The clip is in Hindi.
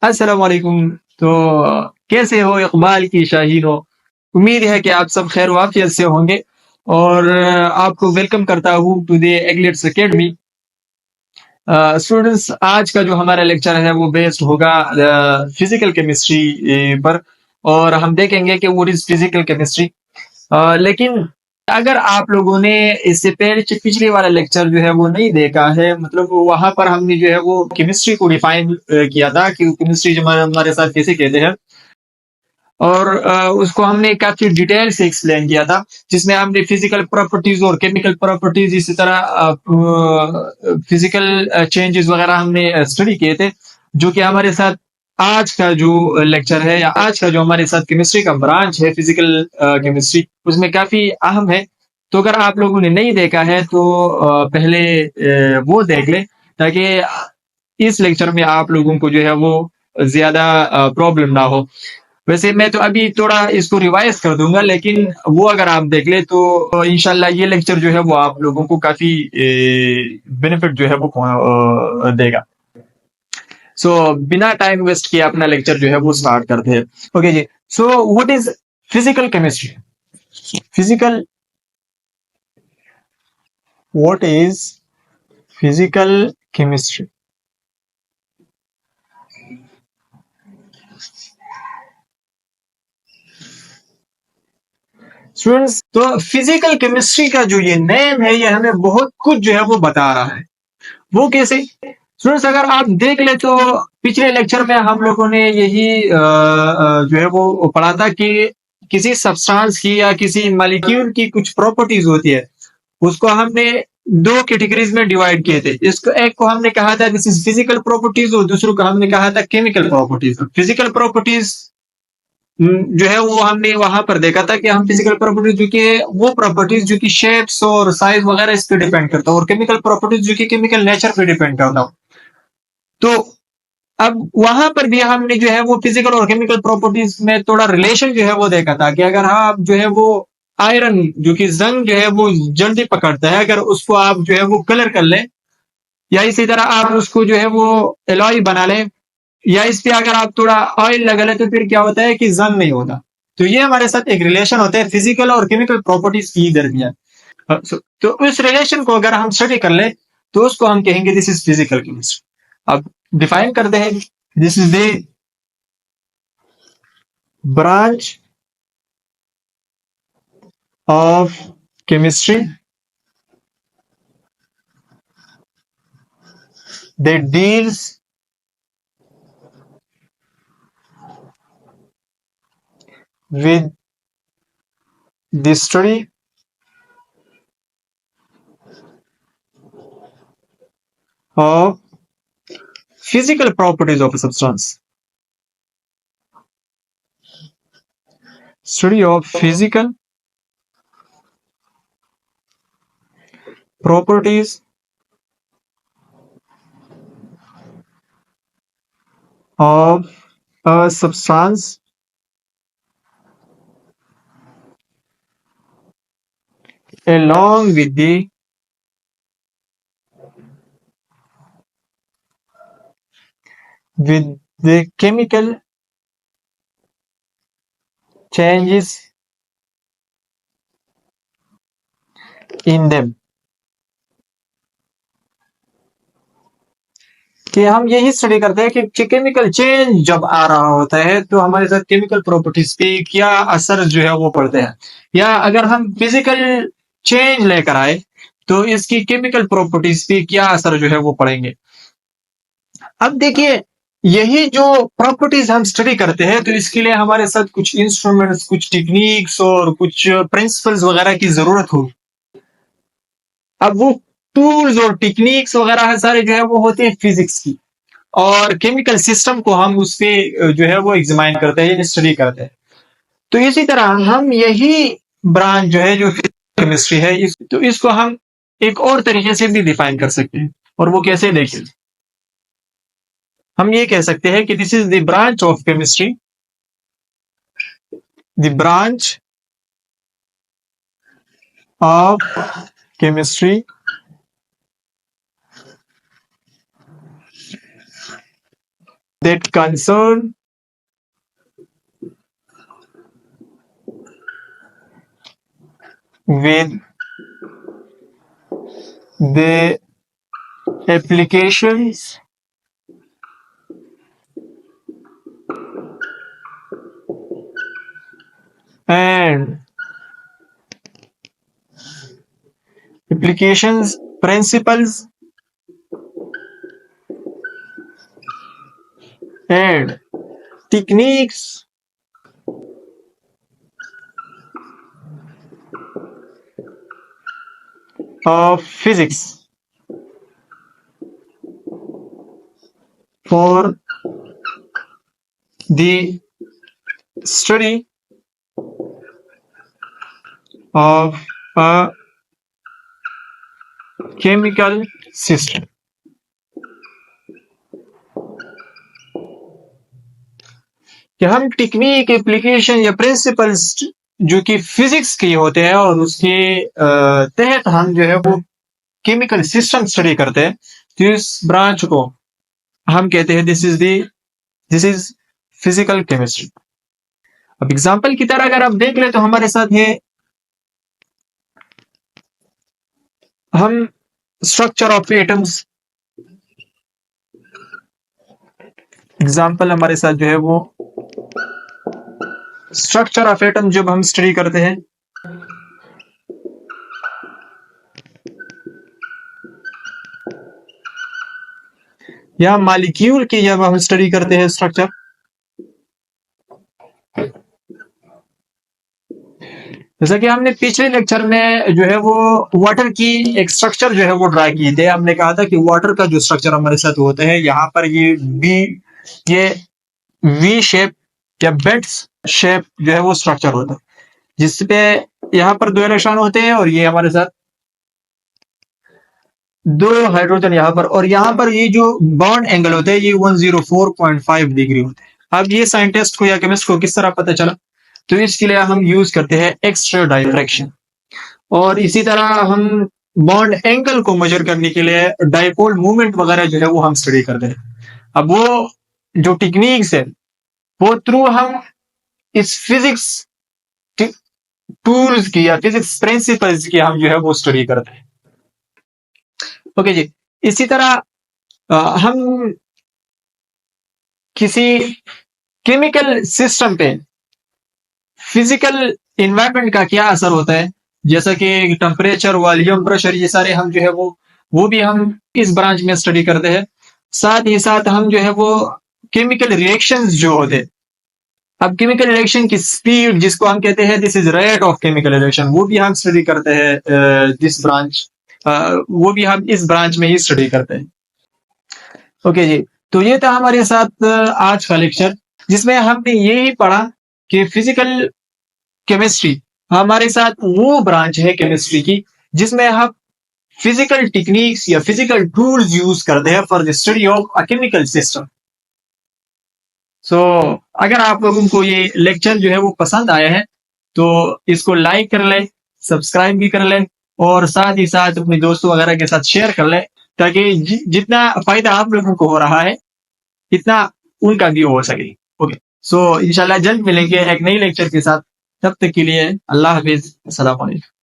अस्सलाम वालेकुम। तो कैसे हो इकबाल की शाहीन हो। उम्मीद है कि आप सब खैर वाफियत से होंगे और आपको वेलकम करता हूँ टू द एग्लेट्स एकेडमी। स्टूडेंट्स, आज का जो हमारा लेक्चर है वो बेस्ड होगा फिजिकल केमिस्ट्री पर। और हम देखेंगे कि व्हाट इज फिजिकल केमिस्ट्री। लेकिन अगर आप लोगों ने इससे पहले पिछले वाला लेक्चर जो है वो नहीं देखा है, मतलब वहां पर हमने जो है वो केमिस्ट्री को डिफाइन किया था कि केमिस्ट्री जो हमारे हमारे साथ कैसे कहते हैं। और उसको हमने काफी डिटेल से एक्सप्लेन किया था, जिसमें हमने फिजिकल प्रॉपर्टीज और केमिकल प्रॉपर्टीज, इसी तरह फिजिकल चेंजेस वगैरह हमने स्टडी किए थे, जो कि हमारे साथ आज का जो लेक्चर है या आज का जो हमारे साथ केमिस्ट्री का ब्रांच है फिजिकल केमिस्ट्री, उसमें काफी अहम है। तो अगर आप लोगों ने नहीं देखा है तो पहले वो देख ले, ताकि इस लेक्चर में आप लोगों को जो है वो ज्यादा प्रॉब्लम ना हो। वैसे मैं तो अभी थोड़ा इसको रिवाइज कर दूंगा, लेकिन वो अगर आप देख ले तो इंशाल्लाह ये लेक्चर जो है वो आप लोगों को काफी बेनिफिट जो है वो देगा। सो बिना टाइम वेस्ट किए अपना लेक्चर जो है वो स्टार्ट करते हैं। ओके जी। So what is physical chemistry? Physical what is physical chemistry? Students, तो फिजिकल केमिस्ट्री का जो ये नेम है ये हमें बहुत कुछ जो है वो बता रहा है। वो कैसे? स्टूडेंट्स, अगर आप देख ले तो पिछले लेक्चर में हम लोगों ने यही जो है वो पढ़ा था कि किसी सब्सटेंस की या किसी मॉलिक्यूल की कुछ प्रॉपर्टीज होती है, उसको हमने दो कैटेगरीज में डिवाइड किए थे। इसको एक को हमने कहा था दिस इज फिजिकल प्रॉपर्टीज, और दूसरों को हमने कहा था केमिकल प्रॉपर्टीज। फिजिकल प्रॉपर्टीज जो है वो हमने वहां पर देखा था कि हम फिजिकल प्रॉपर्टीज जो कि वो प्रॉपर्टीज जो कि शेप्स और साइज वगैरह इस पे डिपेंड करता है, और केमिकल प्रॉपर्टीज जो कि केमिकल नेचर पे डिपेंड करता है। तो अब वहां पर भी हमने जो है वो फिजिकल और केमिकल प्रॉपर्टीज में थोड़ा रिलेशन जो है वो देखा था कि अगर आप जो है वो आयरन जो कि जंग जो है वो जल्दी पकड़ता है, अगर उसको आप जो है वो कलर कर लें, या इसी तरह आप उसको जो है वो एलॉय बना लें, या इस पे अगर आप थोड़ा ऑयल लगा लें, तो फिर क्या होता है कि जंग नहीं होता। तो ये हमारे साथ एक रिलेशन होता है फिजिकल और केमिकल प्रॉपर्टीज की दरमियान। तो उस रिलेशन को अगर हम स्टडी कर ले तो उसको हम कहेंगे दिस इज फिजिकल केमिस्ट्री। अब डिफाइन करते हैं, this is the branch of chemistry that deals with the study of physical properties of a substance. Study of physical properties of a substance along with the chemical changes in them। कि हम यही स्टडी करते हैं कि केमिकल चेंज जब आ रहा होता है तो हमारे साथ केमिकल प्रॉपर्टीज पे क्या असर जो है वो पड़ते हैं, या अगर हम फिजिकल चेंज लेकर आए तो इसकी केमिकल प्रॉपर्टीज पे क्या असर जो है वो पड़ेंगे। अब देखिए, यही जो प्रॉपर्टीज हम स्टडी करते हैं तो इसके लिए हमारे साथ कुछ इंस्ट्रूमेंट्स, कुछ टेक्निक्स और कुछ प्रिंसिपल्स वगैरह की जरूरत होगी। अब वो टूल्स और टेक्निक्स वगैरह सारे जो है वो होते हैं फिजिक्स की, और केमिकल सिस्टम को हम उससे जो है वो एग्जामाइन करते हैं, स्टडी करते हैं। तो इसी तरह हम यही ब्रांच जो है जो केमिस्ट्री है तो इसको हम एक और तरीके से भी डिफाइन कर सकते हैं। और वो कैसे, देखिए, हम ये कह सकते हैं कि this is the branch of chemistry, the branch of chemistry that concern with the applications and applications principles and techniques of physics for the study of a chemical system. कि हम टेक्निक, एप्लीकेशन या प्रिंसिपल्स जो कि फिजिक्स के होते हैं और उसके तहत हम जो है वो केमिकल सिस्टम स्टडी करते हैं, तो इस ब्रांच को हम कहते हैं दिस इज फिजिकल केमिस्ट्री। अब एग्जांपल की तरह अगर आप देख ले तो हमारे साथ है, हम स्ट्रक्चर ऑफ एटम्स, एग्जांपल हमारे साथ जो है वो स्ट्रक्चर ऑफ एटम जब हम स्टडी करते हैं, या मॉलिक्यूल की जब हम स्टडी करते हैं स्ट्रक्चर, जैसा कि हमने पिछले लेक्चर में जो है वो वाटर की एक स्ट्रक्चर जो है वो ड्रा किए थे। हमने कहा था कि वाटर का जो स्ट्रक्चर हमारे साथ होता है, यहाँ पर ये वी शेप या बेड्स शेप जो है वो स्ट्रक्चर होता है, जिसपे यहाँ पर 2 इलेक्ट्रॉन होते हैं और ये हमारे साथ 2 हाइड्रोजन यहाँ पर, और यहाँ पर ये जो बॉन्ड एंगल होते हैं ये 104.5 डिग्री होते हैं। अब ये साइंटिस्ट को या केमिस्ट को किस तरह पता चला, तो इसके लिए हम यूज करते हैं एक्स-रे डायफ्रैक्शन, और इसी तरह हम बॉन्ड एंगल को मेजर करने के लिए डाइपोल मूवमेंट वगैरह जो है वो हम स्टडी करते हैं। अब वो जो टेक्निक्स है वो थ्रू हम इस फिजिक्स टूल्स की या फिजिक्स प्रिंसिपल्स की हम जो है वो स्टडी करते हैं। ओके जी, इसी तरह हम किसी केमिकल सिस्टम पे फिजिकल इन्वायरमेंट का क्या असर होता है, जैसा कि टेम्परेचर, वॉल्यूम, प्रेशर, ये सारे हम जो है वो भी हम इस ब्रांच में स्टडी करते हैं। साथ ही साथ हम जो है वो केमिकल रिएक्शंस जो होते हैं, अब केमिकल रिएक्शन की स्पीड जिसको हम कहते हैं this is rate of chemical reaction, वो भी हम स्टडी करते हैं दिस ब्रांच, वो भी हम इस ब्रांच में ही स्टडी करते हैं। ओके जी, तो ये था हमारे साथ आज का लेक्चर, जिसमें हमने यही पढ़ा कि फिजिकल केमिस्ट्री हमारे साथ वो ब्रांच है केमिस्ट्री की जिसमें हम फिजिकल टेक्निक्स या फिजिकल टूल्स यूज करते हैं for the study of a chemical system. So अगर आप लोगों को ये लेक्चर जो है वो पसंद आया है तो इसको लाइक कर लें, सब्सक्राइब भी कर लें, और साथ ही साथ अपने दोस्तों वगैरह के साथ शेयर कर लें, ताकि जितना फायदा आप लोगों को हो रहा है इतना उनका भी हो सके। ओके, सो इंशाल्लाह जल्द मिलेंगे एक नई लेक्चर के साथ। तब तक के लिए अल्लाह हाफिज, अस्सलाम वालेकुम।